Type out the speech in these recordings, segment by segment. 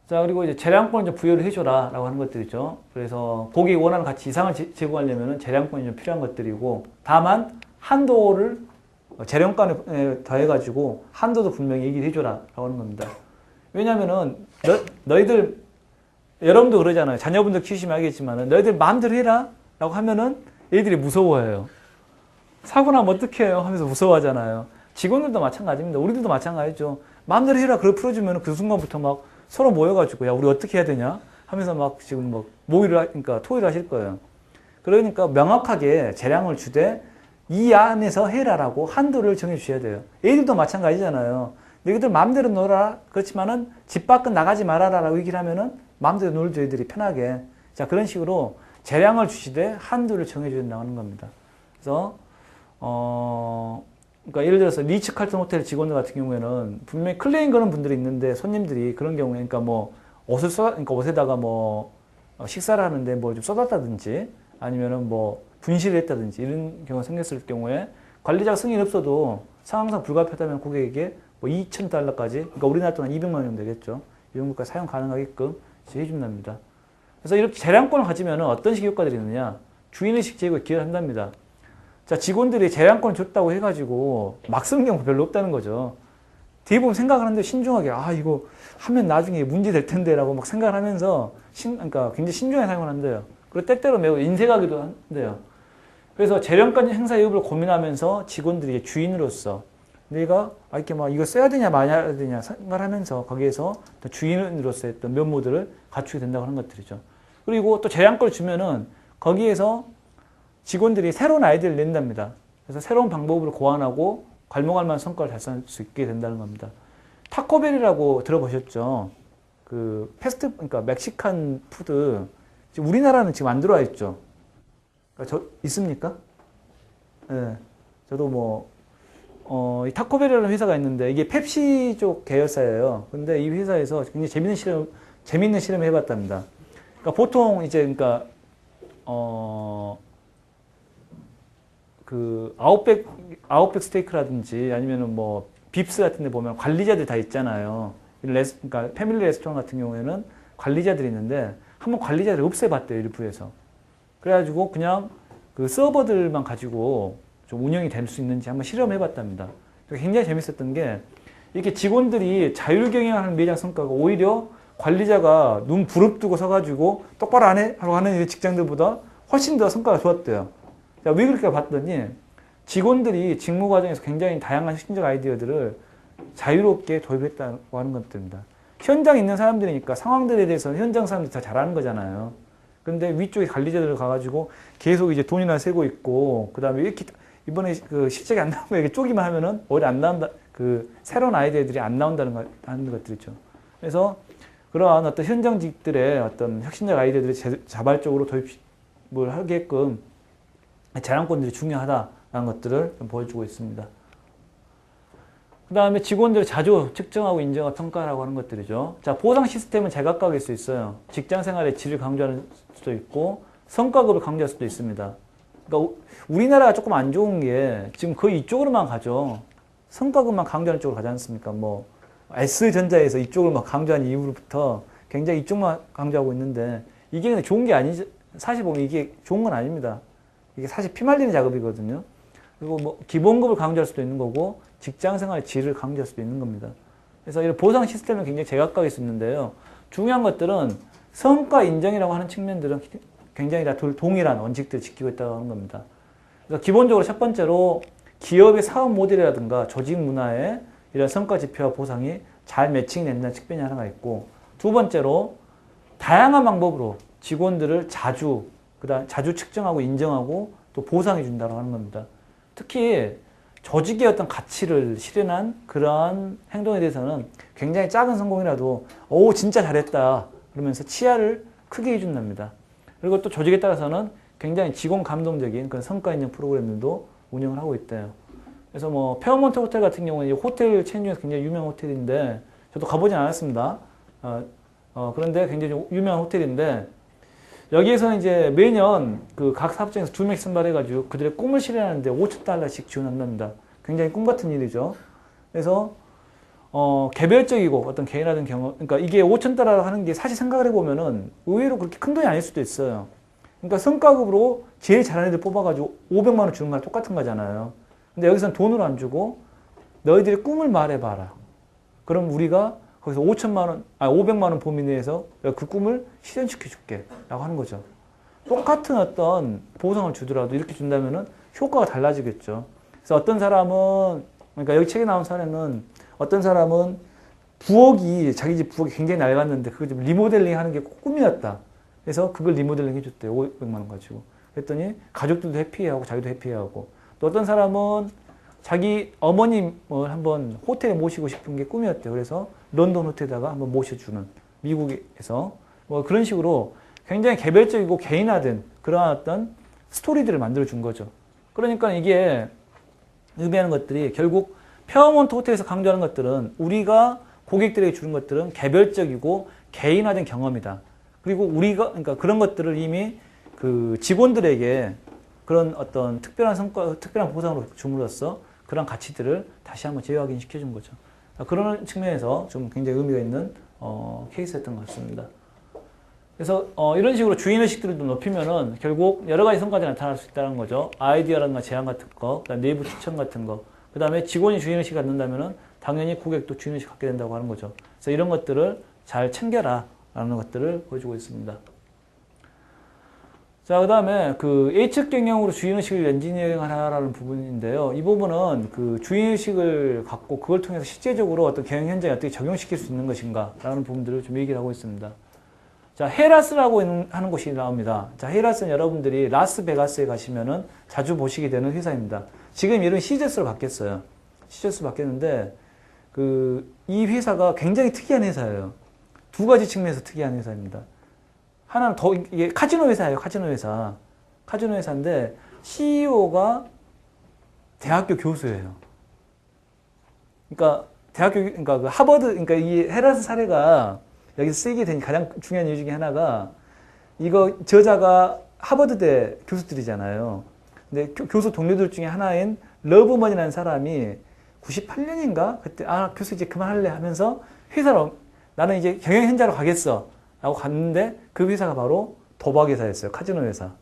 자, 그리고 이제 재량권을 좀 부여를 해줘라 라고 하는 것들이죠. 그래서 고객이 원하는 가치 이상을 제공하려면 재량권이 좀 필요한 것들이고, 다만 한도를 재량권에 더해가지고 한도도 분명히 얘기를 해줘라 라고 하는 겁니다. 왜냐면은 너희들, 여러분도 그러잖아요. 자녀분들 키우시면 알겠지만 너희들 마음대로 해라 라고 하면은 얘들이 무서워해요. 사고 나면 어떻게 해요 하면서 무서워하잖아요. 직원들도 마찬가지입니다. 우리들도 마찬가지죠. 마음대로 해라 그걸 풀어주면 그 순간부터 막 서로 모여가지고 야 우리 어떻게 해야 되냐 하면서 막 지금 막 그러니까 토의를 하실 거예요. 그러니까 명확하게 재량을 주되 이 안에서 해라라고 한도를 정해 주셔야 돼요. 애들도 마찬가지잖아요. 너희들 마음대로 놀아라. 그렇지만은 집 밖은 나가지 말아라라고 얘기를 하면은 마음대로 놀죠. 애들이 편하게. 자, 그런 식으로 재량을 주시되 한도를 정해 줘야 된다는 겁니다. 그래서 그러니까 예를 들어서 리츠 칼튼 호텔 직원들 같은 경우에는 분명히 클레임 거는 분들이 있는데 손님들이 그런 경우에 그러니까 뭐 그러니까 옷에다가 뭐 식사를 하는데 뭐 좀 쏟았다든지 아니면은 뭐 분실을 했다든지 이런 경우가 생겼을 경우에 관리자가 승인이 없어도 상황상 불가피하다면 고객에게 뭐 $2,000까지 그러니까 우리나라 돈 한 200만 원 정도 되겠죠. 이 정도까지 사용 가능하게끔 해준답니다. 그래서 이렇게 재량권을 가지면 어떤 식의 효과들이 있느냐. 주인의식 제고에 기여를 한답니다. 자, 직원들이 재량권을 줬다고 해가지고 막 쓰는 경우가 별로 없다는 거죠. 대부분 생각을 하는데 신중하게 아 이거 하면 나중에 문제 될 텐데 라고 막 생각을 하면서 그러니까 굉장히 신중하게 사용을 한대요. 그리고 때때로 매우 인색하기도 한대요. 그래서 재량권 행사 여부를 고민하면서 직원들이 주인으로서 내가 이렇게 막 이거 써야 되냐 말아야 되냐 생각을 하면서 거기에서 주인으로서의 어떤 면모들을 갖추게 된다고 하는 것들이죠. 그리고 또 재량권을 주면은 거기에서 직원들이 새로운 아이디어를 낸답니다. 그래서 새로운 방법으로 고안하고 괄목할 만한 성과를 달성할 수 있게 된다는 겁니다. 타코벨이라고 들어보셨죠? 그 그러니까 멕시칸 푸드 지금 우리나라는 지금 안 들어와 있죠. 그러니까 있습니까? 네. 저도 뭐 이 타코벨이라는 회사가 있는데 이게 펩시 쪽 계열사예요. 근데 이 회사에서 굉장히 재밌는 실험을 해봤답니다. 그러니까 보통 이제 그러니까 그 아웃백 스테이크라든지 아니면은 뭐 빕스 같은 데 보면 관리자들 다 있잖아요. 그러니까 패밀리 레스토랑 같은 경우에는 관리자들이 있는데 한번 관리자들을 없애봤대요, 일부에서. 그래가지고 그냥 그 서버들만 가지고 좀 운영이 될 수 있는지 한번 실험해봤답니다. 굉장히 재밌었던 게 이렇게 직원들이 자율경영하는 매장 성과가 오히려 관리자가 눈 부릅뜨고 서가지고 똑바로 안 해? 하고 하는 직장들보다 훨씬 더 성과가 좋았대요. 자, 왜 그렇게 봤더니 직원들이 직무 과정에서 굉장히 다양한 혁신적 아이디어들을 자유롭게 도입했다고 하는 것들입니다. 현장에 있는 사람들이니까 상황들에 대해서는 현장 사람들이 다 잘하는 거잖아요. 근데 위쪽에 관리자들 가가지고 계속 이제 돈이나 세고 있고, 그 다음에 이렇게 이번에 그 실적이 안 나오고 이렇게 쪼기만 하면은 오히려 안 나온다, 그 새로운 아이디어들이 안 나온다는 하는 것들이죠. 그래서 그러한 어떤 현장직들의 어떤 혁신적 아이디어들이 자발적으로 도입을 하게끔 재량권들이 중요하다는 것들을 좀 보여주고 있습니다. 그 다음에 직원들을 자주 측정하고 인정하고 평가하라고 하는 것들이죠. 자, 보상 시스템은 제각각일 수 있어요. 직장 생활의 질을 강조하는 수도 있고 성과급을 강조할 수도 있습니다. 그러니까 우리나라가 조금 안 좋은 게 지금 거의 이쪽으로만 가죠. 성과급만 강조하는 쪽으로 가지 않습니까? 뭐 S전자에서 이쪽을 막 강조한 이후부터 굉장히 이쪽만 강조하고 있는데 이게 근데 좋은 게 아니지. 사실 보면 이게 좋은 건 아닙니다. 이게 사실 피말리는 작업이거든요. 그리고 뭐 기본급을 강조할 수도 있는 거고 직장생활의 질을 강조할 수도 있는 겁니다. 그래서 이런 보상 시스템은 굉장히 제각각일 수 있는데요. 중요한 것들은 성과 인정이라고 하는 측면들은 굉장히 다 동일한 원칙들을 지키고 있다고 하는 겁니다. 그래서 기본적으로 첫 번째로 기업의 사업 모델이라든가 조직 문화에 이런 성과 지표와 보상이 잘 매칭된다는 측면이 하나가 있고, 두 번째로 다양한 방법으로 직원들을 자주 측정하고 인정하고 또 보상해 준다고 하는 겁니다. 특히 조직의 어떤 가치를 실현한 그러한 행동에 대해서는 굉장히 작은 성공이라도 오 진짜 잘했다 그러면서 치아를 크게 해준답니다. 그리고 또 조직에 따라서는 굉장히 직원 감동적인 그런 성과 인정 프로그램들도 운영을 하고 있대요. 그래서 뭐 페어몬트 호텔 같은 경우는 호텔 체인 중에서 굉장히 유명한 호텔인데 저도 가보진 않았습니다. 그런데 굉장히 유명한 호텔인데 여기에서는 이제 매년 그 각 사업장에서 2명씩 선발해가지고 그들의 꿈을 실현하는데 $5,000씩 지원한답니다. 굉장히 꿈 같은 일이죠. 그래서 개별적이고 어떤 개인화된 경험, 그러니까 이게 5,000달러 하는 게 사실 생각을 해보면은 의외로 그렇게 큰 돈이 아닐 수도 있어요. 그러니까 성과급으로 제일 잘하는 애들 뽑아가지고 500만 원 주는 거랑 똑같은 거잖아요. 근데 여기서는 돈을 안 주고 너희들의 꿈을 말해봐라. 그럼 우리가 거기서 500만 원 범위 내에서 그 꿈을 실현시켜 줄게. 라고 하는 거죠. 똑같은 어떤 보상을 주더라도 이렇게 준다면은 효과가 달라지겠죠. 그래서 어떤 사람은, 그러니까 여기 책에 나온 사례는 어떤 사람은 자기 집 부엌이 굉장히 낡았는데 그걸 좀 리모델링 하는 게 꿈이었다. 그래서 그걸 리모델링 해줬대요. 500만 원 가지고. 그랬더니 가족들도 해피해하고 자기도 해피해하고. 또 어떤 사람은 자기 어머님을 한번 호텔에 모시고 싶은 게 꿈이었대요. 그래서 런던 호텔에다가 한번 모셔주는, 미국에서 뭐 그런 식으로 굉장히 개별적이고 개인화된 그러한 어떤 스토리들을 만들어준 거죠. 그러니까 이게 의미하는 것들이 결국 페어몬트 호텔에서 강조하는 것들은 우리가 고객들에게 주는 것들은 개별적이고 개인화된 경험이다. 그리고 우리가, 그러니까 그런 것들을 이미 그 직원들에게 그런 어떤 특별한 성과, 특별한 보상으로 줌으로써 그런 가치들을 다시 한번 재확인 시켜준 거죠. 그런 측면에서 좀 굉장히 의미가 있는 케이스였던 것 같습니다. 그래서 이런 식으로 주인의식들을 좀 높이면은 결국 여러 가지 성과들이 나타날 수 있다는 거죠. 아이디어라든가 제안 같은 거, 그다음 내부 추천 같은 거, 그 다음에 직원이 주인의식을 갖는다면은 당연히 고객도 주인의식 갖게 된다고 하는 거죠. 그래서 이런 것들을 잘 챙겨라 라는 것들을 보여주고 있습니다. 자, 그 다음에 그 A측 경영으로 주인의식을 엔지니어링하라는 부분인데요. 이 부분은 그 주인의식을 갖고 그걸 통해서 실제적으로 어떤 경영 현장에 어떻게 적용시킬 수 있는 것인가 라는 부분들을 좀 얘기를 하고 있습니다. 자, 헤라스라고 하는 곳이 나옵니다. 자, 헤라스는 여러분들이 라스베가스에 가시면은 자주 보시게 되는 회사입니다. 지금 이름이 시저스로 바뀌었어요. 시저스로 바뀌었는데, 이 회사가 굉장히 특이한 회사예요. 두 가지 측면에서 특이한 회사입니다. 하나는 이게 카지노 회사예요, 카지노 회사. 카지노 회사인데, CEO가 대학교 교수예요. 그러니까, 그러니까 그 하버드, 그러니까 이 헤라스 사례가 여기서 쓰이게 된 가장 중요한 이유 중에 하나가, 이거 저자가 하버드대 교수들이잖아요. 근데 교수 동료들 중에 하나인 러브먼이라는 사람이 98년인가? 그때, 교수 이제 그만할래 하면서 회사로, 나는 이제 경영 현장으로 가겠어. 라고 갔는데 그 회사가 바로 도박 회사였어요. 카지노 회사.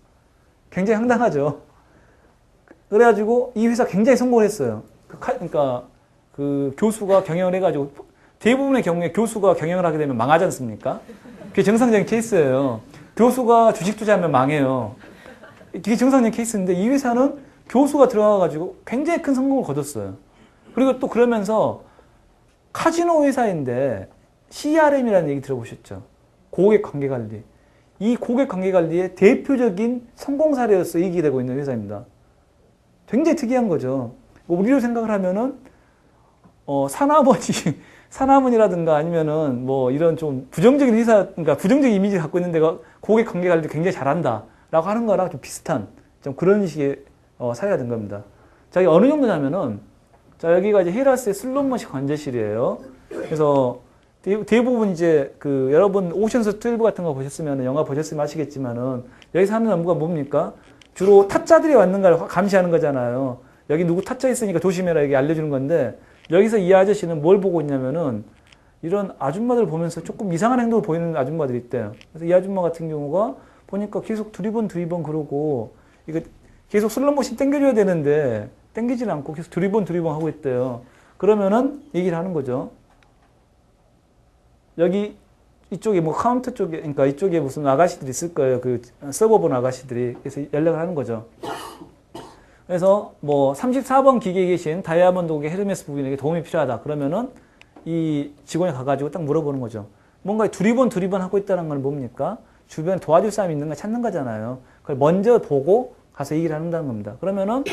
굉장히 황당하죠. 그래가지고 이 회사 굉장히 성공을 했어요. 그러니까 그 교수가 경영을 해가지고 대부분의 경우에 교수가 경영을 하게 되면 망하지 않습니까? 그게 정상적인 케이스예요. 교수가 주식 투자하면 망해요. 이게 정상적인 케이스인데 이 회사는 교수가 들어가가지고 굉장히 큰 성공을 거뒀어요. 그리고 또 그러면서 카지노 회사인데 CRM이라는 얘기 들어보셨죠? 고객 관계 관리. 이 고객 관계 관리의 대표적인 성공 사례로서 얘기되고 있는 회사입니다. 굉장히 특이한 거죠. 우리로 생각을 하면은 사나머니라든가 아니면은 뭐 이런 좀 부정적인 회사, 그러니까 부정적인 이미지를 갖고 있는 데가 고객 관계 관리를 굉장히 잘한다라고 하는 거랑 좀 비슷한 좀 그런 식의 사례가 된 겁니다. 자, 이게 어느 정도냐면은 자, 여기가 이제 헤라스의 슬롯머신 관제실이에요. 그래서 대부분 이제 여러분 오션스 12 같은 거 보셨으면 영화 보셨으면 아시겠지만은 여기서 하는 업무가 뭡니까? 주로 타짜들이 왔는가를 감시하는 거잖아요. 여기 누구 타짜 있으니까 조심해라 이게 알려주는 건데 여기서 이 아저씨는 뭘 보고 있냐면은 이런 아줌마들 보면서 조금 이상한 행동을 보이는 아줌마들이 있대요. 그래서 이 아줌마 같은 경우가 보니까 계속 두리번 그러고 이거 계속 슬롯모션 땡겨줘야 되는데 땡기질 않고 계속 두리번 하고 있대요. 그러면은 얘기를 하는 거죠. 여기 이쪽에 뭐 카운터 쪽에, 그러니까 이쪽에 무슨 아가씨들이 있을 거예요. 그 서버본 아가씨들이. 그래서 연락을 하는 거죠. 그래서 뭐 34번 기계에 계신 다이아몬드 고객 헤르메스 부인에게 도움이 필요하다. 그러면은 이 직원이 가가지고 딱 물어보는 거죠. 뭔가 두리번 하고 있다는 건 뭡니까? 주변에 도와줄 사람이 있는가 찾는 거잖아요. 그걸 먼저 보고 가서 얘기를 한다는 겁니다. 그러면은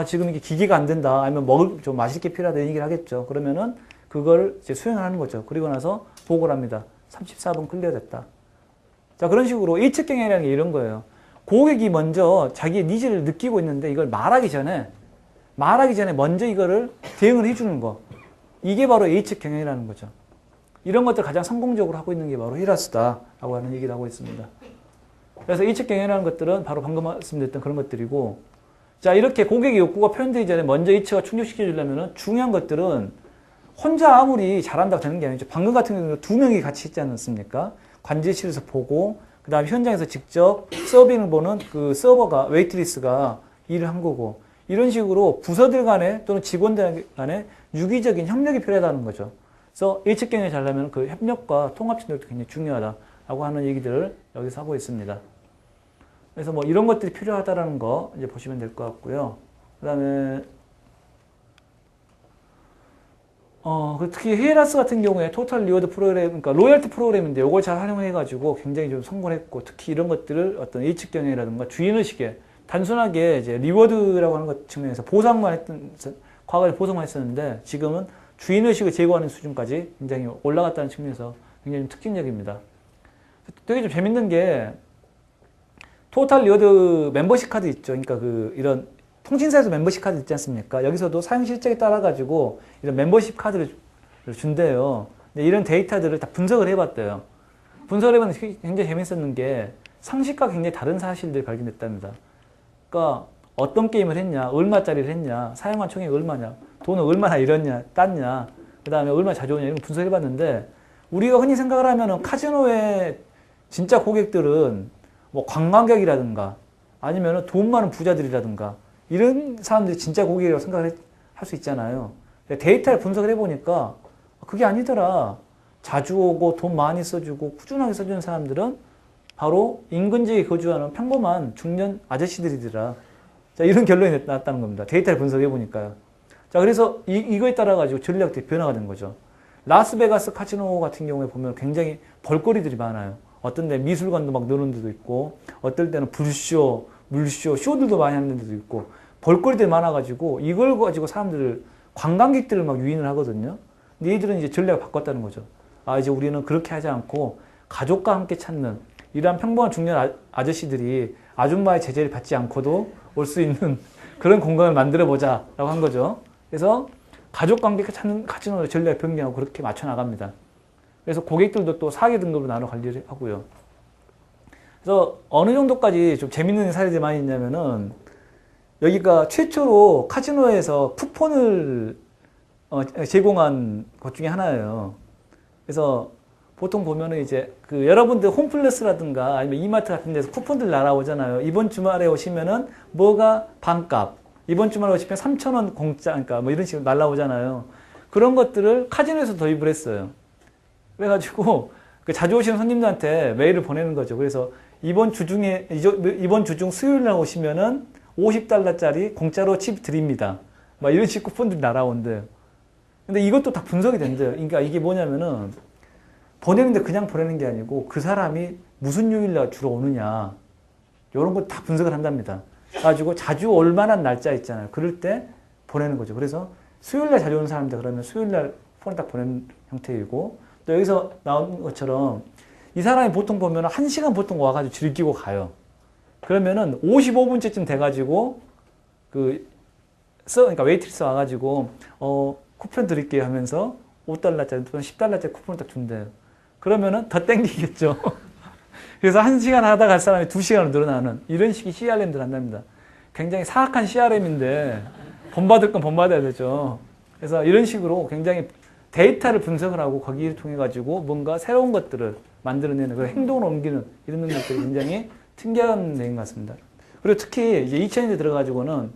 지금 이게 기계가 안 된다. 아니면 좀 마실 게 필요하다. 얘기를 하겠죠. 그러면은 그걸 이제 수행을 하는 거죠. 그리고 나서 보고를 합니다. 34번 클리어됐다. 자, 그런 식으로 A측 경영이라는 게 이런 거예요. 고객이 먼저 자기의 니즈를 느끼고 있는데 이걸 말하기 전에 먼저 이거를 대응을 해주는 거. 이게 바로 A측 경영이라는 거죠. 이런 것들 가장 성공적으로 하고 있는 게 바로 헤라스다라고 하는 얘기를 하고 있습니다. 그래서 A측 경영이라는 것들은 바로 방금 말씀드렸던 그런 것들이고, 자, 이렇게 고객의 욕구가 표현되기 전에 먼저 A측가 충족시켜 주려면 중요한 것들은 혼자 아무리 잘한다고 되는 게 아니죠. 방금 같은 경우는 두 명이 같이 있지 않습니까? 관제실에서 보고, 그 다음에 현장에서 직접 서빙을 보는 그 서버가, 웨이트리스가 일을 한 거고, 이런 식으로 부서들 간에 또는 직원들 간에 유기적인 협력이 필요하다는 거죠. 그래서 예측 경영이 잘하면 그 협력과 통합 진도도 굉장히 중요하다라고 하는 얘기들을 여기서 하고 있습니다. 그래서 뭐 이런 것들이 필요하다라는 거 이제 보시면 될 것 같고요. 그 다음에 특히 헤라스 같은 경우에 토탈 리워드 프로그램, 그러니까 로열티 프로그램인데 이걸 잘 활용해가지고 굉장히 좀 성공했고, 특히 이런 것들을 어떤 예측 경영이라든가 주인의식에 단순하게 이제 리워드라고 하는 것 측면에서 보상만 했던, 과거에 보상만 했었는데 지금은 주인의식을 제고하는 수준까지 굉장히 올라갔다는 측면에서 굉장히 특징적입니다. 되게 좀 재밌는 게 토탈 리워드 멤버십 카드 있죠. 그러니까 그 이런 통신사에서 멤버십 카드 있지 않습니까? 여기서도 사용 실적에 따라 가지고 이런 멤버십 카드를 준대요. 근데 이런 데이터들을 다 분석을 해봤대요. 분석을 해봤는데 굉장히 재밌었는 게 상식과 굉장히 다른 사실들이 발견됐답니다. 그러니까 어떤 게임을 했냐, 얼마짜리를 했냐, 사용한 총액이 얼마냐, 돈을 얼마나 잃었냐, 땄냐, 그 다음에 얼마나 자주 오냐, 이런 거 분석해봤는데 우리가 흔히 생각을 하면은 카지노의 진짜 고객들은 뭐 관광객이라든가 아니면은 돈 많은 부자들이라든가 이런 사람들이 진짜 고객이라고 생각을 할 수 있잖아요. 데이터를 분석을 해보니까 그게 아니더라. 자주 오고 돈 많이 써주고 꾸준하게 써주는 사람들은 바로 인근 지역에 거주하는 평범한 중년 아저씨들이더라. 자, 이런 결론이 나왔다는 겁니다. 데이터를 분석해보니까요. 자, 그래서 이거에 따라가지고 전략들이 변화가 된 거죠. 라스베가스 카지노 같은 경우에 보면 굉장히 볼거리들이 많아요. 어떤 데 미술관도 막 노는 데도 있고, 어떨 때는 불쇼, 물쇼, 쇼들도 많이 하는 데도 있고, 볼거리들이 많아가지고, 이걸 가지고 사람들을, 관광객들을 막 유인을 하거든요. 근데 얘들은 이제 전략을 바꿨다는 거죠. 아, 이제 우리는 그렇게 하지 않고, 가족과 함께 찾는, 이러한 평범한 중년 아저씨들이 아줌마의 제재를 받지 않고도 올 수 있는 그런 공간을 만들어보자 라고 한 거죠. 그래서 가족 관계가 찾는 카지노를 전략 변경하고 그렇게 맞춰 나갑니다. 그래서 고객들도 또 4개 등급으로 나눠 관리를 하고요. 그래서 어느 정도까지 좀 재밌는 사례들이 많이 있냐면은 여기가 최초로 카지노에서 쿠폰을 제공한 것 중에 하나예요. 그래서 보통 보면은 이제 그 여러분들 홈플러스라든가 아니면 이마트 같은 데서 쿠폰들 날아오잖아요. 이번 주말에 오시면은 뭐가 반값, 이번 주말에 오시면 3,000원 공짜, 그러니까 뭐 이런 식으로 날아오잖아요. 그런 것들을 카지노에서 도입을 했어요. 그래가지고 그 자주 오시는 손님들한테 메일을 보내는 거죠. 그래서 이번 주 중 수요일 날 오시면은 $50짜리 공짜로 칩 드립니다. 막 이런 식 쿠폰들이 날아온대요. 근데 이것도 다 분석이 된대요. 그러니까 이게 뭐냐면은 보내는데 그냥 보내는 게 아니고 그 사람이 무슨 요일날 주로 오느냐 이런 거 다 분석을 한답니다. 가지고 자주 올 만한 날짜 있잖아요. 그럴 때 보내는 거죠. 그래서 수요일날 자주 오는 사람들 그러면 수요일날 폰을 딱 보내는 형태이고, 또 여기서 나온 것처럼 이 사람이 보통 보면 1시간 보통 와가지고 즐기고 가요. 그러면은 55분째쯤 돼가지고 그러니까 웨이트리스 와가지고 쿠폰 드릴게요 하면서 $5짜리 또는 $10짜리 쿠폰을 딱 준대요. 그러면은 더 땡기겠죠. 그래서 1시간 하다 갈 사람이 2시간으로 늘어나는 이런 식의 CRM들을 한답니다. 굉장히 사악한 CRM인데 본받을 건 본받아야 되죠. 그래서 이런 식으로 굉장히 데이터를 분석을 하고 거기를 통해 가지고 뭔가 새로운 것들을 만들어내는 그 행동을 옮기는 이런 능력들이 굉장히 특이한 내용 같습니다. 그리고 특히 이제 2000년대 들어가지고는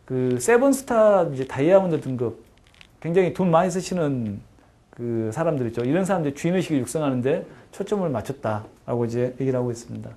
그 세븐스타 이제 다이아몬드 등급 굉장히 돈 많이 쓰시는 그 사람들 있죠. 이런 사람들이 주인의식을 육성하는데 초점을 맞췄다라고 이제 얘기를 하고 있습니다.